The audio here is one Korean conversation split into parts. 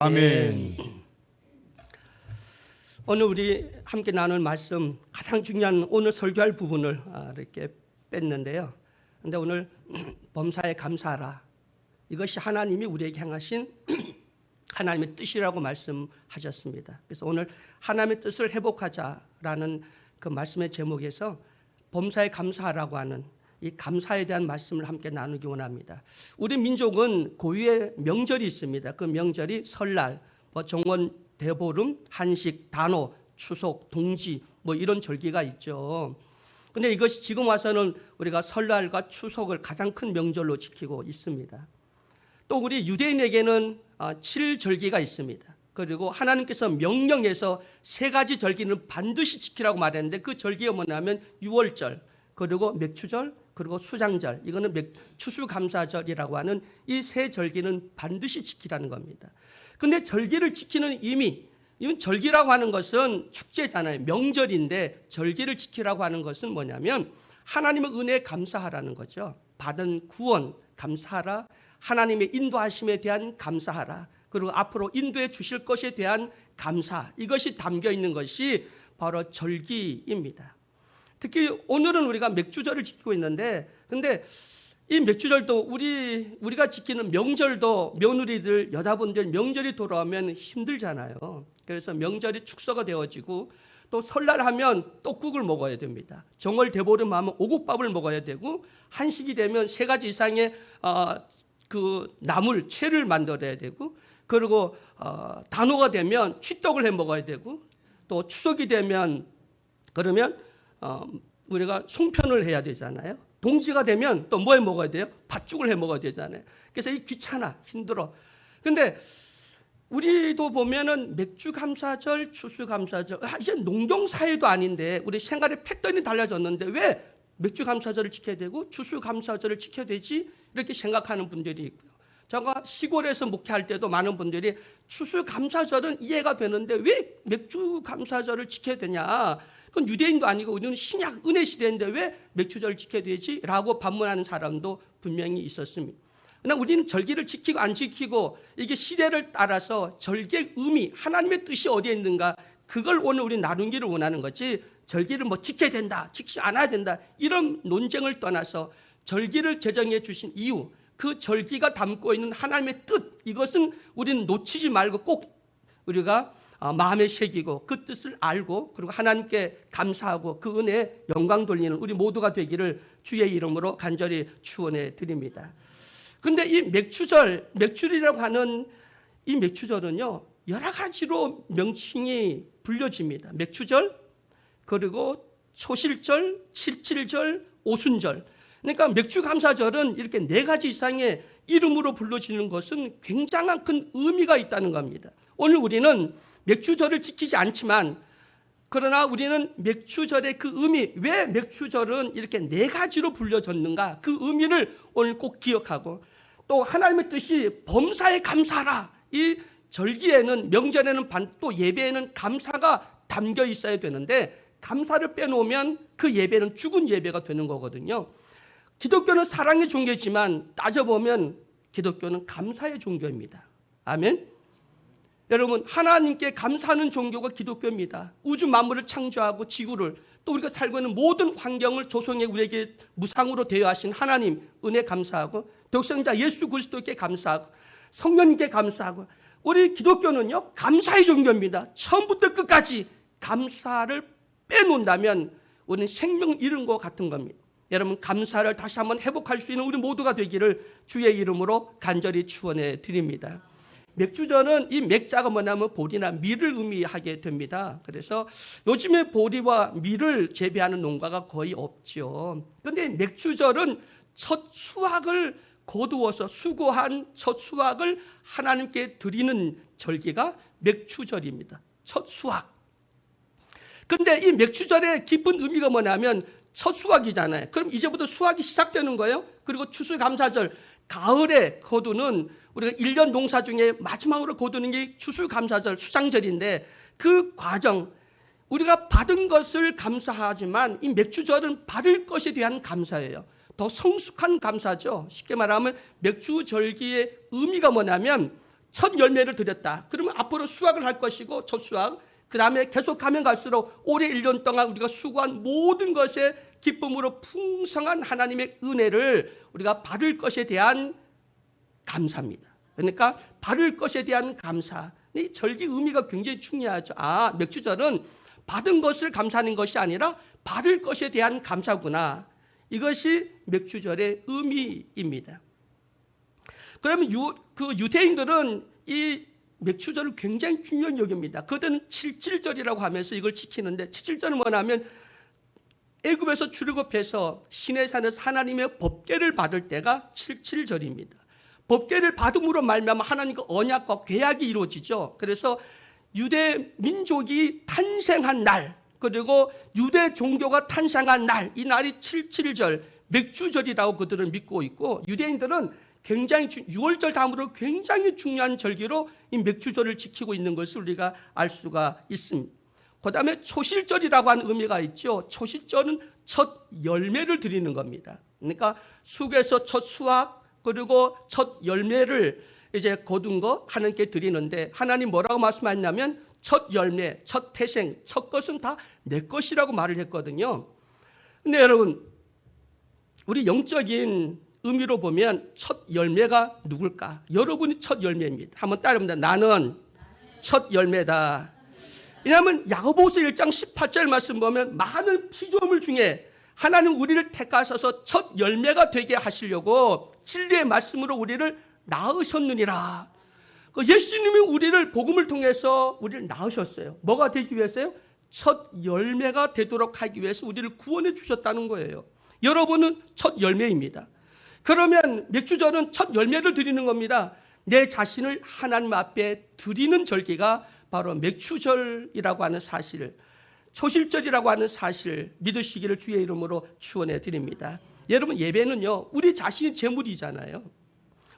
아멘. 오늘 우리 함께 나눌 말씀 가장 중요한 오늘 설교할 부분을 이렇게 뺐는데요. 근데 오늘 범사에 감사하라. 이것이 하나님이 우리에게 향하신 하나님의 뜻이라고 말씀하셨습니다. 그래서 오늘 하나님의 뜻을 회복하자라는 그 말씀의 제목에서 범사에 감사하라고 하는 이 감사에 대한 말씀을 함께 나누기 원합니다. 우리 민족은 고유의 명절이 있습니다. 그 명절이 설날, 정원, 대보름, 한식, 단오, 추석, 동지 이런 절기가 있죠. 근데 이것이 지금 와서는 우리가 설날과 추석을 가장 큰 명절로 지키고 있습니다. 또 우리 유대인에게는 7절기가 있습니다. 그리고 하나님께서 명령해서 3가지 절기는 반드시 지키라고 말했는데 그 절기가 뭐냐면 유월절, 그리고 맥추절, 그리고 수장절, 이거는 추수감사절이라고 하는 이 3절기는 반드시 지키라는 겁니다. 그런데 절기를 지키는 의미, 이건 절기라고 하는 것은 축제잖아요. 명절인데 절기를 지키라고 하는 것은 뭐냐면 하나님의 은혜에 감사하라는 거죠. 받은 구원 감사하라, 하나님의 인도하심에 대한 감사하라, 그리고 앞으로 인도해 주실 것에 대한 감사, 이것이 담겨 있는 것이 바로 절기입니다. 특히 오늘은 우리가 맥주절을 지키고 있는데, 근데 이 맥주절도 우리가 지키는 명절도 며느리들, 여자분들 명절이 돌아오면 힘들잖아요. 그래서 명절이 축소가 되어지고 또 설날 하면 떡국을 먹어야 됩니다. 정월 대보름 하면 오곡밥을 먹어야 되고, 한식이 되면 3가지 이상의 그 나물 채를 만들어야 되고, 그리고 단오가 되면 취떡을 해 먹어야 되고, 또 추석이 되면 그러면 우리가 송편을 해야 되잖아요. 동지가 되면 또 뭐 해 먹어야 돼요? 팥죽을 해 먹어야 되잖아요. 그래서 이 귀찮아, 힘들어. 근데 우리도 보면은 맥주감사절, 추수감사절, 이제 농경사회도 아닌데 우리 생활의 패턴이 달라졌는데 왜 맥주감사절을 지켜야 되고 추수감사절을 지켜야 되지? 이렇게 생각하는 분들이 있고요. 제가 시골에서 목회할 때도 많은 분들이 추수감사절은 이해가 되는데 왜 맥주감사절을 지켜야 되냐? 그건 유대인도 아니고 우리는 신약 은혜 시대인데 왜 맥주절을 지켜야 되지? 라고 반문하는 사람도 분명히 있었습니다. 그러나 우리는 절기를 지키고 안 지키고 이게 시대를 따라서 절기의 의미, 하나님의 뜻이 어디에 있는가, 그걸 오늘 우리 나누기를 원하는 거지, 절기를 지켜야 된다, 지키지 않아야 된다, 이런 논쟁을 떠나서 절기를 제정해 주신 이유, 그 절기가 담고 있는 하나님의 뜻, 이것은 우리는 놓치지 말고 꼭 우리가 마음에 새기고 그 뜻을 알고 그리고 하나님께 감사하고 그 은혜에 영광 돌리는 우리 모두가 되기를 주의 이름으로 간절히 축원해 드립니다. 근데 이 맥주절이라고 하는 이 맥주절은요, 여러 가지로 명칭이 불려집니다. 맥주절, 그리고 초실절, 칠칠절, 오순절. 그러니까 맥주감사절은 이렇게 4가지 이상의 이름으로 불러지는 것은 굉장한 큰 의미가 있다는 겁니다. 오늘 우리는 맥주절을 지키지 않지만, 그러나 우리는 맥주절의 그 의미, 왜 맥주절은 이렇게 4가지로 불려졌는가, 그 의미를 오늘 꼭 기억하고, 또 하나님의 뜻이 범사에 감사하라, 이 절기에는, 명절에는 또 예배에는 감사가 담겨 있어야 되는데 감사를 빼놓으면 그 예배는 죽은 예배가 되는 거거든요. 기독교는 사랑의 종교지만 따져보면 기독교는 감사의 종교입니다. 아멘. 여러분, 하나님께 감사하는 종교가 기독교입니다. 우주 만물을 창조하고 지구를, 또 우리가 살고 있는 모든 환경을 조성해 우리에게 무상으로 대여하신 하나님 은혜 감사하고, 독생자 예수 그리스도께 감사하고, 성령님께 감사하고, 우리 기독교는요 감사의 종교입니다. 처음부터 끝까지 감사를 빼놓는다면 우리는 생명을 잃은 것 같은 겁니다. 여러분, 감사를 다시 한번 회복할 수 있는 우리 모두가 되기를 주의 이름으로 간절히 축원해 드립니다. 맥주절은 이 맥자가 뭐냐면 보리나 밀을 의미하게 됩니다. 그래서 요즘에 보리와 밀을 재배하는 농가가 거의 없죠. 그런데 맥주절은 첫 수확을 거두어서 수고한 첫 수확을 하나님께 드리는 절기가 맥주절입니다. 첫 수확. 그런데 이 맥주절의 깊은 의미가 뭐냐면 첫 수확이잖아요. 그럼 이제부터 수확이 시작되는 거예요. 그리고 추수감사절, 가을에 거두는, 우리가 1년 농사 중에 마지막으로 거두는 게 추수감사절, 수장절인데 그 과정, 우리가 받은 것을 감사하지만 이 맥주절은 받을 것에 대한 감사예요. 더 성숙한 감사죠. 쉽게 말하면 맥주절기의 의미가 뭐냐면 첫 열매를 드렸다. 그러면 앞으로 수확을 할 것이고 첫 수확, 그 다음에 계속 가면 갈수록 올해 1년 동안 우리가 수고한 모든 것에 기쁨으로 풍성한 하나님의 은혜를 우리가 받을 것에 대한 감사입니다. 그러니까 받을 것에 대한 감사. 이 절기 의미가 굉장히 중요하죠. 맥주절은 받은 것을 감사하는 것이 아니라 받을 것에 대한 감사구나. 이것이 맥주절의 의미입니다. 그러면 유대인들은 이 맥주절을 굉장히 중요한 여깁니다. 그들은 칠칠절이라고 하면서 이걸 지키는데, 칠칠절은 뭐냐면 애굽에서 출애굽해서 시내산에서 하나님의 법궤를 받을 때가 칠칠절입니다. 법궤를 받음으로 말미암아 하나님과 언약과 계약이 이루어지죠. 그래서 유대 민족이 탄생한 날, 그리고 유대 종교가 탄생한 날, 이 날이 칠칠절, 맥주절이라고 그들은 믿고 있고, 유대인들은 굉장히 6월절 다음으로 굉장히 중요한 절기로 이 맥주절을 지키고 있는 것을 우리가 알 수가 있습니다. 그 다음에 초실절이라고 하는 의미가 있죠. 초실절은 첫 열매를 드리는 겁니다. 그러니까 쑥에서 첫 수확, 그리고 첫 열매를 이제 거둔 거 하나님께 드리는데, 하나님 뭐라고 말씀하셨냐면 첫 열매, 첫 태생, 첫 것은 다 내 것이라고 말을 했거든요. 근데 여러분, 우리 영적인 의미로 보면 첫 열매가 누굴까? 여러분이 첫 열매입니다. 한번 따라합니다. 나는 첫 열매다. 왜냐하면 야고보서 1장 18절 말씀 보면 많은 피조물 중에 하나님 우리를 택하셔서 첫 열매가 되게 하시려고 진리의 말씀으로 우리를 낳으셨느니라. 예수님이 우리를 복음을 통해서 우리를 낳으셨어요. 뭐가 되기 위해서요? 첫 열매가 되도록 하기 위해서 우리를 구원해 주셨다는 거예요. 여러분은 첫 열매입니다. 그러면 맥주절은 첫 열매를 드리는 겁니다. 내 자신을 하나님 앞에 드리는 절기가 바로 맥주절이라고 하는 사실, 초실절이라고 하는 사실 믿으시기를 주의 이름으로 축원해 드립니다. 여러분, 예배는요, 우리 자신이 제물이잖아요.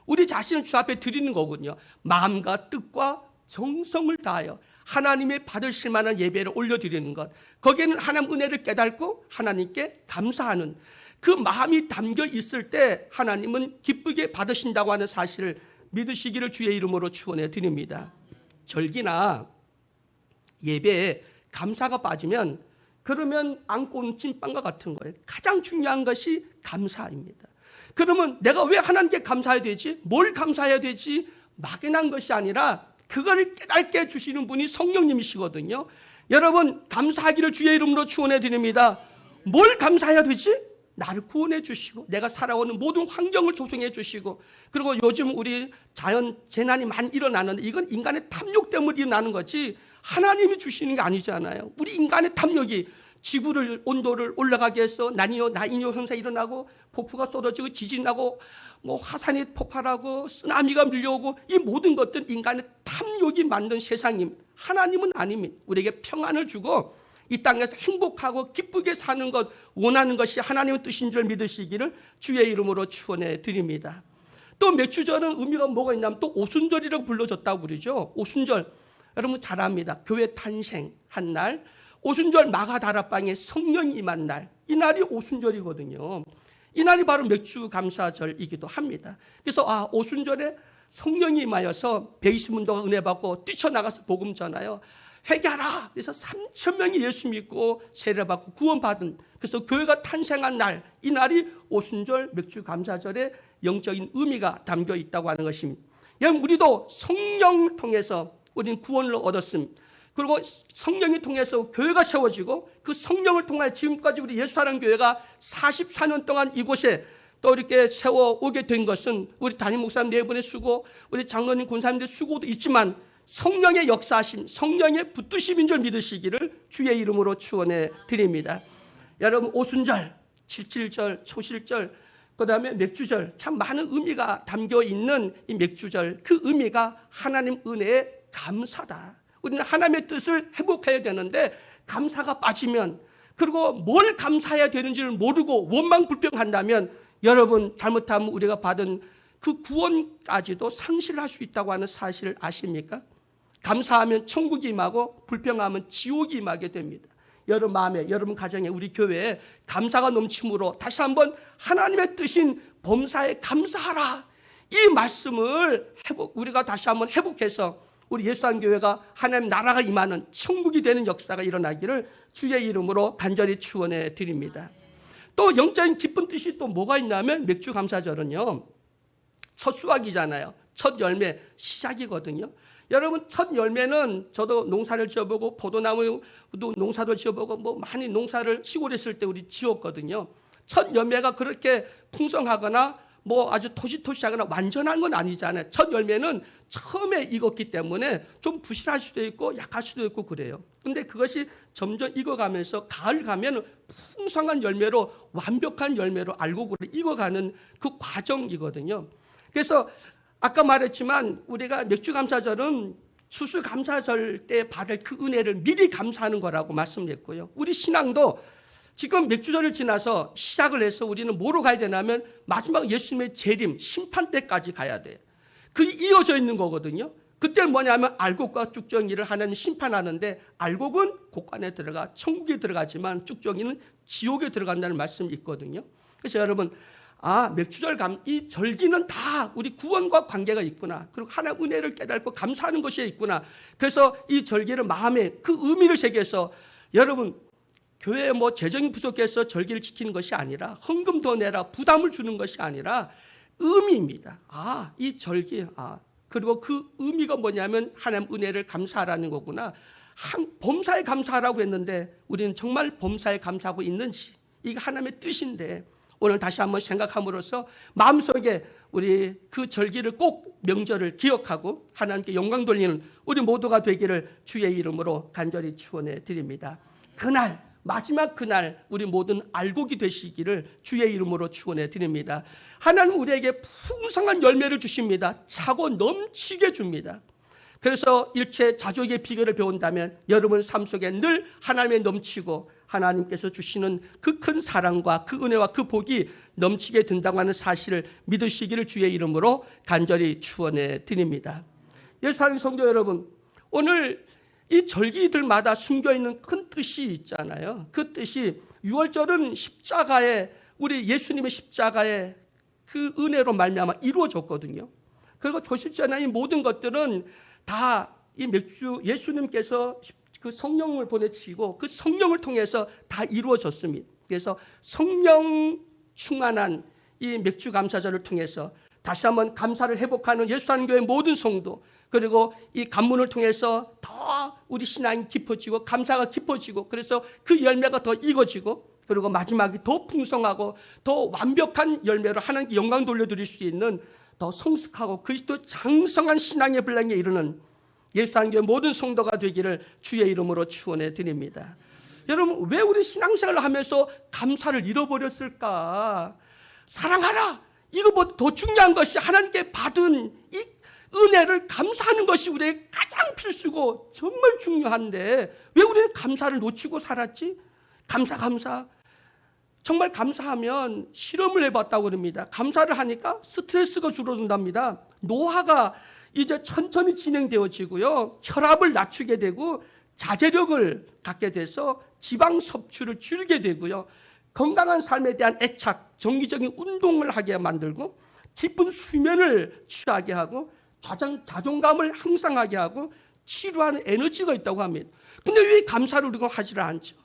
우리 자신을 주 앞에 드리는 거군요. 마음과 뜻과 정성을 다하여 하나님의 받으실 만한 예배를 올려드리는 것, 거기에는 하나님 은혜를 깨닫고 하나님께 감사하는 그 마음이 담겨 있을 때 하나님은 기쁘게 받으신다고 하는 사실을 믿으시기를 주의 이름으로 축원해 드립니다. 절기나 예배에 감사가 빠지면 그러면 안고 온 찐빵과 같은 거예요. 가장 중요한 것이 감사입니다. 그러면 내가 왜 하나님께 감사해야 되지? 뭘 감사해야 되지? 막연한 것이 아니라 그거를 깨닫게 해주시는 분이 성령님이시거든요. 여러분, 감사하기를 주의 이름으로 축원해 드립니다. 뭘 감사해야 되지? 나를 구원해 주시고 내가 살아오는 모든 환경을 조성해 주시고, 그리고 요즘 우리 자연 재난이 많이 일어나는데 이건 인간의 탐욕 때문에 일어나는 거지 하나님이 주시는 게 아니잖아요. 우리 인간의 탐욕이 지구를 온도를 올라가게 해서 나이뇨 현상이 일어나고 폭풍가 쏟아지고 지진 나고 화산이 폭발하고 쓰나미가 밀려오고, 이 모든 것들은 인간의 탐욕이 만든 세상임. 하나님은 아닙니다. 우리에게 평안을 주고 이 땅에서 행복하고 기쁘게 사는 것 원하는 것이 하나님의 뜻인 줄 믿으시기를 주의 이름으로 축원해 드립니다. 또 맥주절은 의미가 뭐가 있냐면 또 오순절이라고 불러졌다고 그러죠. 오순절 여러분 잘 압니다. 교회 탄생한 날, 오순절 마가다락방에 성령이 임한 날, 이 날이 오순절이거든요. 이 날이 바로 맥주 감사절이기도 합니다. 그래서 오순절에 성령이 임하여서 베이스문도가 은혜 받고 뛰쳐나가서 복음 전하여 회개하라. 그래서 3,000명이 예수 믿고 세례받고 구원받은, 그래서 교회가 탄생한 날, 이 날이 오순절 맥주 감사절의 영적인 의미가 담겨 있다고 하는 것입니다. 여러분, 우리도 성령을 통해서 우리는 구원을 얻었습니다. 그리고 성령이 통해서 교회가 세워지고 그 성령을 통해 지금까지 우리 예수사랑교회가 44년 동안 이곳에 또 이렇게 세워오게 된 것은 우리 담임 목사님 네 분의 수고, 우리 장로님 권사님들의 수고도 있지만 성령의 역사하심, 성령의 붙드심인 줄 믿으시기를 주의 이름으로 축원해 드립니다. 여러분, 오순절, 칠칠절, 초실절, 그 다음에 맥주절, 참 많은 의미가 담겨 있는 이 맥주절, 그 의미가 하나님 은혜의 감사다. 우리는 하나님의 뜻을 회복해야 되는데 감사가 빠지면, 그리고 뭘 감사해야 되는지를 모르고 원망불평한다면 여러분, 잘못하면 우리가 받은 그 구원까지도 상실할 수 있다고 하는 사실을 아십니까? 감사하면 천국이 임하고 불평하면 지옥이 임하게 됩니다. 여러분 마음에, 여러분 가정에, 우리 교회에 감사가 넘침으로 다시 한번 하나님의 뜻인 범사에 감사하라, 이 말씀을 우리가 다시 한번 회복해서 우리 예수한교회가 하나님 나라가 임하는 천국이 되는 역사가 일어나기를 주의 이름으로 간절히 축원해 드립니다. 또 영적인 기쁜 뜻이 또 뭐가 있냐면 맥주 감사절은요, 첫 수확이잖아요. 첫 열매 시작이거든요. 여러분, 첫 열매는 저도 농사를 지어보고 포도나무도 농사도 지어보고 뭐 많이 농사를 시골에 있을 때 우리 지었거든요. 첫 열매가 그렇게 풍성하거나 뭐 아주 토시토시하거나 완전한 건 아니잖아요. 첫 열매는 처음에 익었기 때문에 좀 부실할 수도 있고 약할 수도 있고 그래요. 근데 그것이 점점 익어가면서 가을 가면 풍성한 열매로, 완벽한 열매로 알곡으로 익어가는 그 과정이거든요. 그래서 아까 말했지만 우리가 맥주감사절은 추수감사절 때 받을 그 은혜를 미리 감사하는 거라고 말씀드렸고요. 우리 신앙도 지금 맥주절을 지나서 시작을 해서 우리는 뭐로 가야 되냐면 마지막 예수님의 재림, 심판 때까지 가야 돼요. 그게 이어져 있는 거거든요. 그때는 뭐냐면 알곡과 쭉정이를 하나님 심판하는데, 알곡은 곳간에 들어가 천국에 들어가지만 쭉정이는 지옥에 들어간다는 말씀이 있거든요. 그래서 여러분, 맥주절 이 절기는 다 우리 구원과 관계가 있구나. 그리고 하나님 은혜를 깨닫고 감사하는 것이 있구나. 그래서 이 절기를 마음에 그 의미를 새겨서 여러분, 교회에 뭐 재정이 부족해서 절기를 지키는 것이 아니라, 헌금 더 내라 부담을 주는 것이 아니라 의미입니다. 이 절기, 그리고 그 의미가 뭐냐면 하나님 은혜를 감사하라는 거구나. 범사에 감사하라고 했는데 우리는 정말 범사에 감사하고 있는지, 이게 하나님의 뜻인데 오늘 다시 한번 생각함으로써 마음속에 우리 그 절기를 꼭 명절을 기억하고 하나님께 영광 돌리는 우리 모두가 되기를 주의 이름으로 간절히 축원해 드립니다. 그날, 마지막 그날 우리 모든 알곡이 되시기를 주의 이름으로 축원해 드립니다. 하나님 우리에게 풍성한 열매를 주십니다. 차고 넘치게 줍니다. 그래서 일체 자족의 비결을 배운다면 여러분 삶 속에 늘 하나님의 넘치고 하나님께서 주시는 그 큰 사랑과 그 은혜와 그 복이 넘치게 된다고 하는 사실을 믿으시기를 주의 이름으로 간절히 축원해 드립니다. 예수님 성도 여러분, 오늘 이 절기들마다 숨겨있는 큰 뜻이 있잖아요. 그 뜻이 6월절은 십자가에, 우리 예수님의 십자가에 그 은혜로 말미암아 이루어졌거든요. 그리고 조실전에 이 모든 것들은 다 이 예수님께서 그 성령을 보내주시고 그 성령을 통해서 다 이루어졌습니다. 그래서 성령 충만한 이 맥주 감사절을 통해서 다시 한번 감사를 회복하는 예수하는 교회 모든 성도, 그리고 이 간문을 통해서 더 우리 신앙이 깊어지고 감사가 깊어지고, 그래서 그 열매가 더 익어지고, 그리고 마지막이 더 풍성하고 더 완벽한 열매로 하나님께 영광 돌려드릴 수 있는 더 성숙하고 그리스도 장성한 신앙의 분량에 이르는 예수하는 교회 모든 성도가 되기를 주의 이름으로 축원해 드립니다. 여러분, 왜 우리 신앙생활을 하면서 감사를 잃어버렸을까? 사랑하라! 이거보다 더 중요한 것이 하나님께 받은 이 은혜를 감사하는 것이 우리의 가장 필수고 정말 중요한데 왜 우리는 감사를 놓치고 살았지? 감사. 정말 감사하면 실험을 해봤다고 그럽니다. 감사를 하니까 스트레스가 줄어든답니다. 노화가 이제 천천히 진행되어지고요. 혈압을 낮추게 되고 자제력을 갖게 돼서 지방 섭취를 줄이게 되고요. 건강한 삶에 대한 애착, 정기적인 운동을 하게 만들고 깊은 수면을 취하게 하고 자존감을 향상하게 하고 치료하는 에너지가 있다고 합니다. 근데 왜 감사를 우리가 하지를 않죠?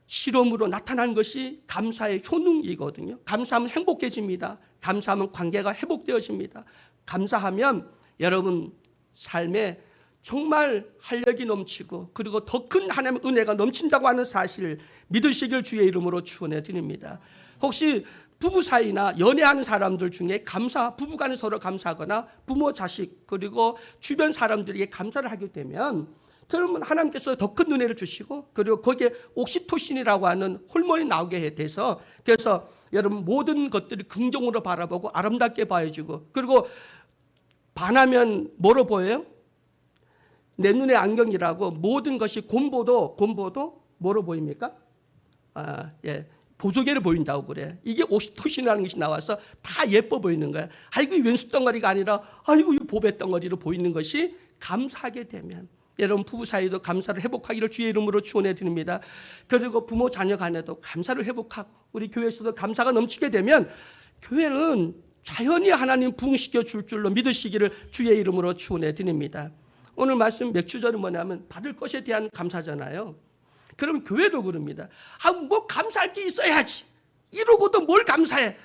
실험으로 나타난 것이 감사의 효능이거든요. 감사하면 행복해집니다. 감사하면 관계가 회복되어집니다. 감사하면 여러분 삶에 정말 활력이 넘치고 그리고 더 큰 하나님의 은혜가 넘친다고 하는 사실을 믿으시길 주의 이름으로 축원해 드립니다. 혹시 부부 사이나 연애하는 사람들 중에 부부간에 서로 감사하거나 부모, 자식 그리고 주변 사람들에게 감사를 하게 되면 그러면 하나님께서 더 큰 은혜를 주시고 그리고 거기에 옥시토신이라고 하는 호르몬이 나오게 돼서 그래서 여러분 모든 것들이 긍정으로 바라보고 아름답게 봐야지고 그리고 반하면 뭐로 보여요? 내 눈에 안경이라고 모든 것이 곰보도 뭐로 보입니까? 보조개를 보인다고 그래. 이게 옥시토신이라는 것이 나와서 다 예뻐 보이는 거야. 아이고 왼수 덩어리가 아니라 아이고 이 보배 덩어리로 보이는 것이 감사하게 되면 여러분 부부 사이도 감사를 회복하기를 주의 이름으로 축원해 드립니다. 그리고 부모 자녀 간에도 감사를 회복하고 우리 교회에서도 감사가 넘치게 되면 교회는 자연히 하나님 부흥시켜 줄 줄로 믿으시기를 주의 이름으로 축원해 드립니다. 오늘 말씀 맥주절은 뭐냐면 받을 것에 대한 감사잖아요. 그럼 교회도 그럽니다. 뭐 감사할 게 있어야지. 이러고도 뭘 감사해.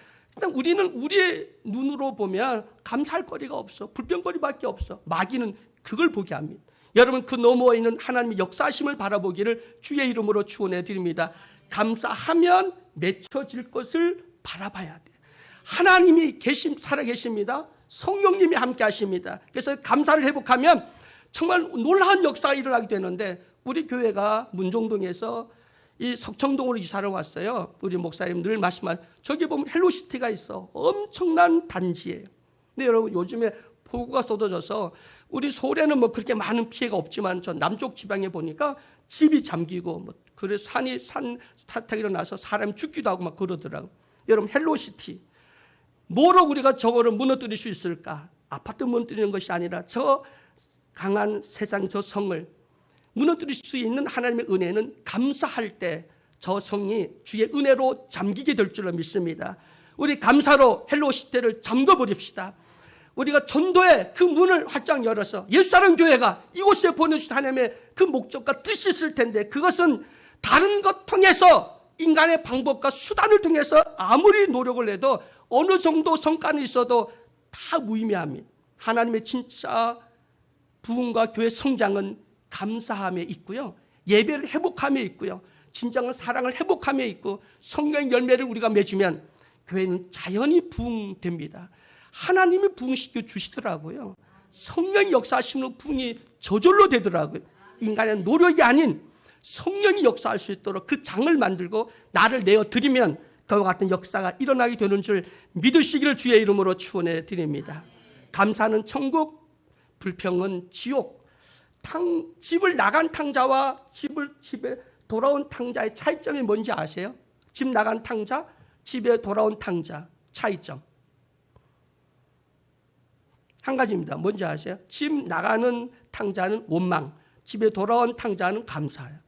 우리는 우리의 눈으로 보면 감사할 거리가 없어. 불평거리밖에 없어. 마귀는 그걸 보게 합니다. 여러분 그 너머에 있는 하나님의 역사하심을 바라보기를 주의 이름으로 축원해 드립니다. 감사하면 맺혀질 것을 바라봐야 돼. 하나님이 살아계십니다. 성령님이 함께 하십니다. 그래서 감사를 회복하면 정말 놀라운 역사가 일어나게 되는데, 우리 교회가 문종동에서 이 석청동으로 이사를 왔어요. 우리 목사님 늘 말씀하시면 저기 보면 헬로시티가 있어. 엄청난 단지예요. 근데 여러분 요즘에 폭우가 쏟아져서 우리 서울에는 뭐 그렇게 많은 피해가 없지만 저 남쪽 지방에 보니까 집이 잠기고 뭐 그래서 산 사태가 일어나서 사람이 죽기도 하고 막 그러더라고요. 여러분 헬로시티 뭐로 우리가 저거를 무너뜨릴 수 있을까? 아파트 무너뜨리는 것이 아니라 저 강한 세상 저 성을 무너뜨릴 수 있는 하나님의 은혜는 감사할 때 저 성이 주의 은혜로 잠기게 될 줄로 믿습니다. 우리 감사로 헬로시티를 잠궈버립시다. 우리가 전도의 그 문을 활짝 열어서 예수사랑 교회가 이곳에 보내주신 하나님의 그 목적과 뜻이 있을 텐데, 그것은 다른 것 통해서 인간의 방법과 수단을 통해서 아무리 노력을 해도 어느 정도 성과는 있어도 다 무의미합니다. 하나님의 진짜 부흥과 교회 성장은 감사함에 있고요, 예배를 회복함에 있고요, 진정한 사랑을 회복함에 있고 성령의 열매를 우리가 맺으면 교회는 자연히 부흥됩니다. 하나님이 부흥시켜 주시더라고요. 성령이 역사하시는 부흥이 저절로 되더라고요. 인간의 노력이 아닌 성령이 역사할 수 있도록 그 장을 만들고 나를 내어드리면 그와 같은 역사가 일어나게 되는 줄 믿으시기를 주의 이름으로 축원해 드립니다. 감사는 천국, 불평은 지옥. 집을 나간 탕자와 집에 돌아온 탕자의 차이점이 뭔지 아세요? 집 나간 탕자, 집에 돌아온 탕자 차이점 한 가지입니다. 뭔지 아세요? 집 나가는 탕자는 원망, 집에 돌아온 탕자는 감사예요.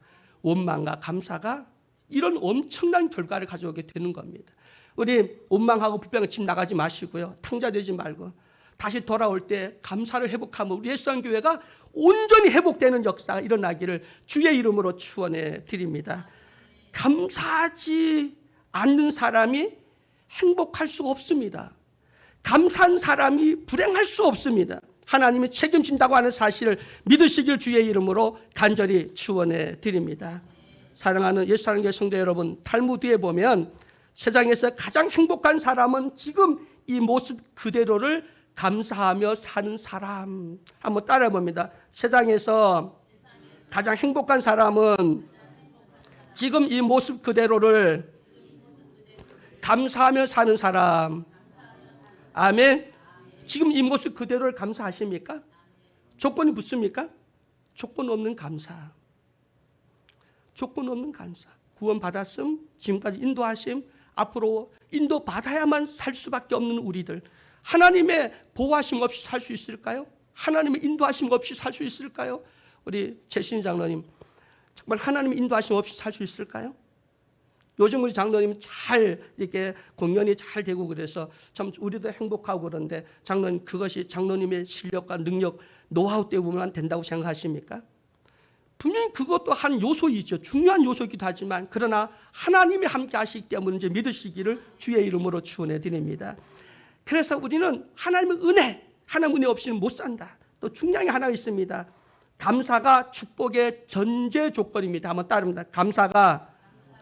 원망과 감사가 이런 엄청난 결과를 가져오게 되는 겁니다. 우리 원망하고 불평하고 집 나가지 마시고요, 탕자 되지 말고 다시 돌아올 때 감사를 회복하면 우리 예수님 교회가 온전히 회복되는 역사가 일어나기를 주의 이름으로 축원해 드립니다. 감사하지 않는 사람이 행복할 수가 없습니다. 감사한 사람이 불행할 수 없습니다. 하나님이 책임진다고 하는 사실을 믿으시길 주의 이름으로 간절히 축원해 드립니다. 사랑하는 예수사랑 교회 성도 여러분, 탈무드에 보면 세상에서 가장 행복한 사람은 지금 이 모습 그대로를 감사하며 사는 사람. 한번 따라해 봅니다. 세상에서 가장 행복한 사람은 지금 이 모습 그대로를 감사하며 사는 사람. 아멘. 지금 이 모습 그대로를 감사하십니까? 조건이 붙습니까? 조건 없는 감사. 조건 없는 감사. 구원 받았음, 지금까지 인도하심, 앞으로 인도받아야만 살 수밖에 없는 우리들, 하나님의 보호하심 없이 살 수 있을까요? 하나님의 인도하심 없이 살 수 있을까요? 우리 최신 장로님, 정말 하나님의 인도하심 없이 살 수 있을까요? 요즘 우리 장로님 잘 이렇게 공연이 잘 되고 그래서 참 우리도 행복하고 그런데, 장로님 그것이 장로님의 실력과 능력, 노하우 때문에만 된다고 생각하십니까? 분명히 그것도 한 요소이죠. 중요한 요소이기도 하지만, 그러나 하나님이 함께 하시기 때문에 이제 믿으시기를 주의 이름으로 축원해 드립니다. 그래서 우리는 하나님의 은혜, 하나님 은혜 없이는 못 산다. 또 중요한 게 하나 있습니다. 감사가 축복의 전제 조건입니다. 한번 따릅니다. 감사가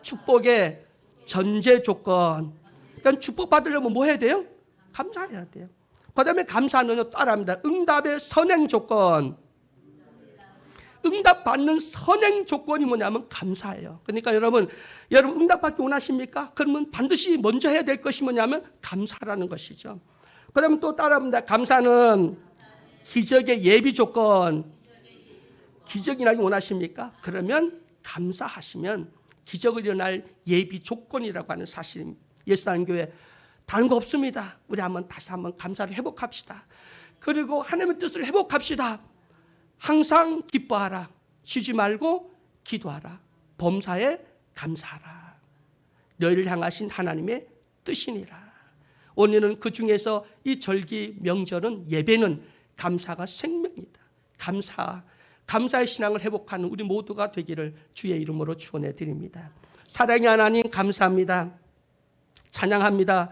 축복의 전제 조건. 그러니까 축복 받으려면 뭐 해야 돼요? 감사해야 돼요. 그 다음에 감사는 따라합니다. 응답의 선행 조건. 응답 받는 선행 조건이 뭐냐면 감사예요. 그러니까 여러분 응답받기 원하십니까? 그러면 반드시 먼저 해야 될 것이 뭐냐면 감사라는 것이죠. 그 다음에 또 따라합니다. 감사는 기적의 예비 조건. 기적이 나기 원하십니까? 그러면 감사하시면 기적이 일어날 예비 조건이라고 하는 사실입니다. 예수님 교회 다른 거 없습니다. 우리 다시 한번 감사를 회복합시다. 그리고 하나님의 뜻을 회복합시다. 항상 기뻐하라. 쉬지 말고 기도하라. 범사에 감사하라. 너희를 향하신 하나님의 뜻이니라. 오늘은 그 중에서 이 절기 명절은 예배는 감사가 생명이다. 감사의 신앙을 회복하는 우리 모두가 되기를 주의 이름으로 축원해 드립니다. 사랑의 하나님 감사합니다. 찬양합니다.